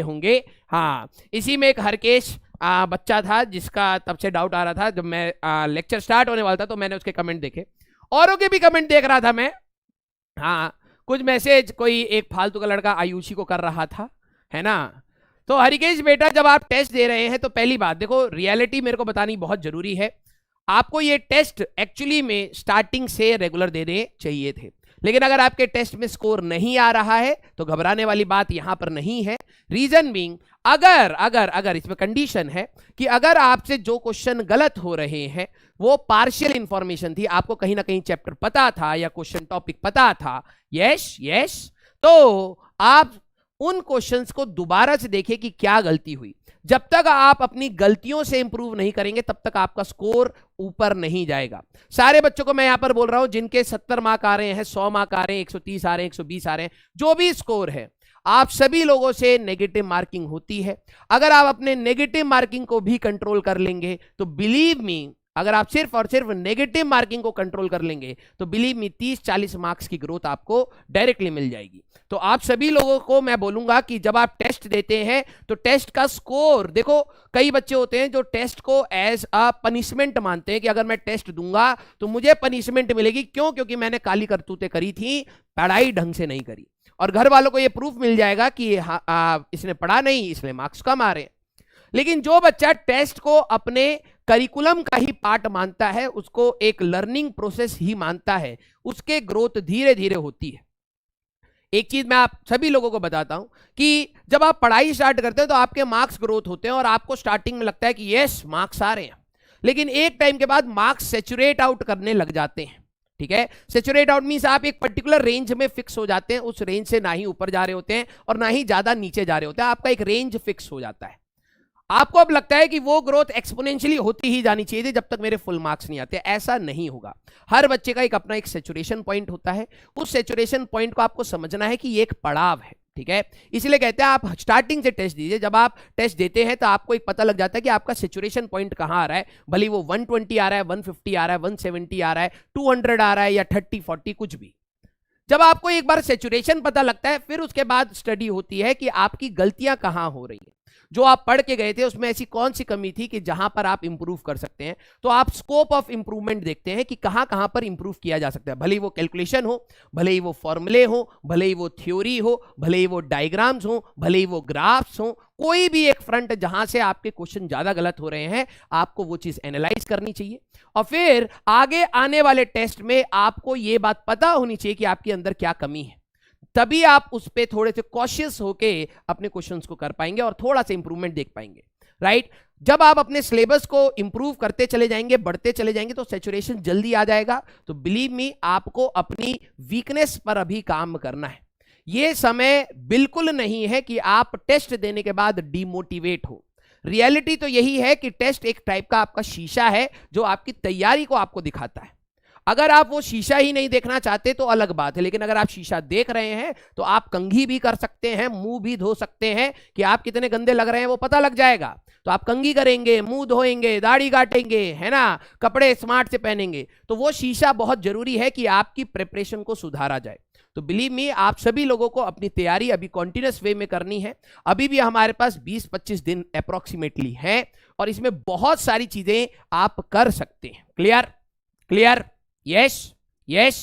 होंगे। हाँ, इसी में एक हरकेश बच्चा था जिसका तब से डाउट आ रहा था, जब मैं लेक्चर स्टार्ट होने वाला था तो मैंने उसके कमेंट देखे, औरों के भी कमेंट देख रहा था मैं। हाँ, कुछ मैसेज कोई एक फालतू का लड़का आयुषी को कर रहा था, है ना। तो हरिकेश बेटा, जब आप टेस्ट दे रहे हैं तो पहली बात देखो, रियलिटी मेरे को बतानी बहुत जरूरी है। आपको ये टेस्ट एक्चुअली में स्टार्टिंग से रेगुलर देने चाहिए थे, लेकिन अगर आपके टेस्ट में स्कोर नहीं आ रहा है तो घबराने वाली बात यहां पर नहीं है। रीजन बीइंग, अगर अगर अगर इसमें कंडीशन है कि अगर आपसे जो क्वेश्चन गलत हो रहे हैं वो पार्शियल इंफॉर्मेशन थी, आपको कहीं ना कहीं चैप्टर पता था या क्वेश्चन टॉपिक पता था, यस, तो आप उन क्वेश्चंस को दोबारा से देखिए कि क्या गलती हुई। जब तक आप अपनी गलतियों से इंप्रूव नहीं करेंगे तब तक आपका स्कोर ऊपर नहीं जाएगा। सारे बच्चों को मैं यहां पर बोल रहा हूं जिनके 70 मार्क आ रहे हैं, 100 मार्क आ रहे हैं, 130 आ रहे हैं, 120 आ रहे हैं, जो भी स्कोर है, आप सभी लोगों से नेगेटिव मार्किंग होती है। अगर आप अपने नेगेटिव मार्किंग को भी कंट्रोल कर लेंगे तो बिलीव मी, अगर आप सिर्फ और सिर्फ नेगेटिव मार्किंग को कंट्रोल कर लेंगे तो बिलीव मी 30-40 मार्क्स की ग्रोथ आपको डायरेक्टली मिल जाएगी। तो आप सभी लोगों को मैं बोलूंगा कि जब आप टेस्ट देते हैं तो टेस्ट का स्कोर देखो। कई बच्चे होते हैं जो टेस्ट को एज अ पनिशमेंट मानते हैं कि अगर मैं टेस्ट दूंगा तो मुझे पनिशमेंट मिलेगी, क्यों? क्योंकि मैंने काली करतूतें करी थी, पढ़ाई ढंग से नहीं करी, और घर वालों को यह प्रूफ मिल जाएगा कि इसने पढ़ा नहीं, इसलिए मार्क्स कम आ रहे हैं। लेकिन जो बच्चा टेस्ट को अपने करिकुलम का ही पार्ट मानता है, उसको एक लर्निंग प्रोसेस ही मानता है, उसके ग्रोथ धीरे धीरे होती है। एक चीज मैं आप सभी लोगों को बताता हूं कि जब आप पढ़ाई स्टार्ट करते हैं तो आपके मार्क्स ग्रोथ होते हैं और आपको स्टार्टिंग में लगता है कि यस मार्क्स आ रहे हैं, लेकिन एक टाइम के बाद मार्क्स सेचुरेट आउट करने लग जाते हैं। ठीक है, सेचुरेट आउट मींस आप एक पर्टिकुलर रेंज में फिक्स हो जाते हैं, उस रेंज से ना ही ऊपर जा रहे होते हैं और ना ही ज्यादा नीचे जा रहे होते हैं, आपका एक रेंज फिक्स हो जाता है। आपको अब लगता है कि वो ग्रोथ एक्सपोनेंशियली होती ही जानी चाहिए थी जब तक मेरे फुल मार्क्स नहीं आते। ऐसा नहीं होगा। हर बच्चे का एक अपना एक सैचुरेशन पॉइंट होता है, उस सैचुरेशन पॉइंट को आपको समझना है कि ये एक पड़ाव है। ठीक है, इसलिए कहते हैं आप स्टार्टिंग से टेस्ट दीजिए। जब आप टेस्ट देते हैं तो आपको एक पता लग जाता है कि आपका सैचुरेशन पॉइंट कहां आ रहा है, भले वो 120 आ रहा है, 150 आ रहा है, 170 आ रहा है, 200 आ रहा है या 30-40 कुछ भी। जब आपको एक बार सैचुरेशन पता लगता है फिर उसके बाद स्टडी होती है कि आपकी गलतियां कहां हो रही है, जो आप पढ़ के गए थे उसमें ऐसी कौन सी कमी थी कि जहां पर आप इंप्रूव कर सकते हैं। तो आप स्कोप ऑफ इंप्रूवमेंट देखते हैं कि कहां कहां पर इंप्रूव किया जा सकता है, भले ही वो कैलकुलेशन हो, भले ही वो फॉर्मूले हो, भले ही वो थ्योरी हो, भले ही वो डायग्राम्स हो, भले ही वो ग्राफ्स हो, कोई भी एक फ्रंट जहां से आपके क्वेश्चन ज्यादा गलत हो रहे हैं आपको वो चीज एनालाइज करनी चाहिए। और फिर आगे आने वाले टेस्ट में आपको ये बात पता होनी चाहिए कि आपके अंदर क्या कमी है, तभी आप उस पे थोड़े से कॉशियस होके अपने क्वेश्चंस को कर पाएंगे और थोड़ा सा इंप्रूवमेंट देख पाएंगे। राइट, जब आप अपने सिलेबस को इंप्रूव करते चले जाएंगे, बढ़ते चले जाएंगे, तो सैचुरेशन जल्दी आ जाएगा। तो बिलीव मी, आपको अपनी वीकनेस पर अभी काम करना है। यह समय बिल्कुल नहीं है कि आप टेस्ट देने के बाद डिमोटिवेट हो। रियलिटी तो यही है कि टेस्ट एक टाइप का आपका शीशा है जो आपकी तैयारी को आपको दिखाता है। अगर आप वो शीशा ही नहीं देखना चाहते तो अलग बात है, लेकिन अगर आप शीशा देख रहे हैं तो आप कंघी भी कर सकते हैं, मुंह भी धो सकते हैं कि आप कितने गंदे लग रहे हैं वो पता लग जाएगा। तो आप कंघी करेंगे, मुंह धोएंगे, दाढ़ी काटेंगे, है ना, कपड़े स्मार्ट से पहनेंगे, तो वो शीशा बहुत जरूरी है कि आपकी प्रिपरेशन को सुधारा जाए। तो बिलीव मी, आप सभी लोगों को अपनी तैयारी अभी कॉन्टिन्यूस वे में करनी है। अभी भी हमारे पास 20-25 दिन अप्रोक्सीमेटली है और इसमें बहुत सारी चीजें आप कर सकते हैं। क्लियर? क्लियर? Yes, yes.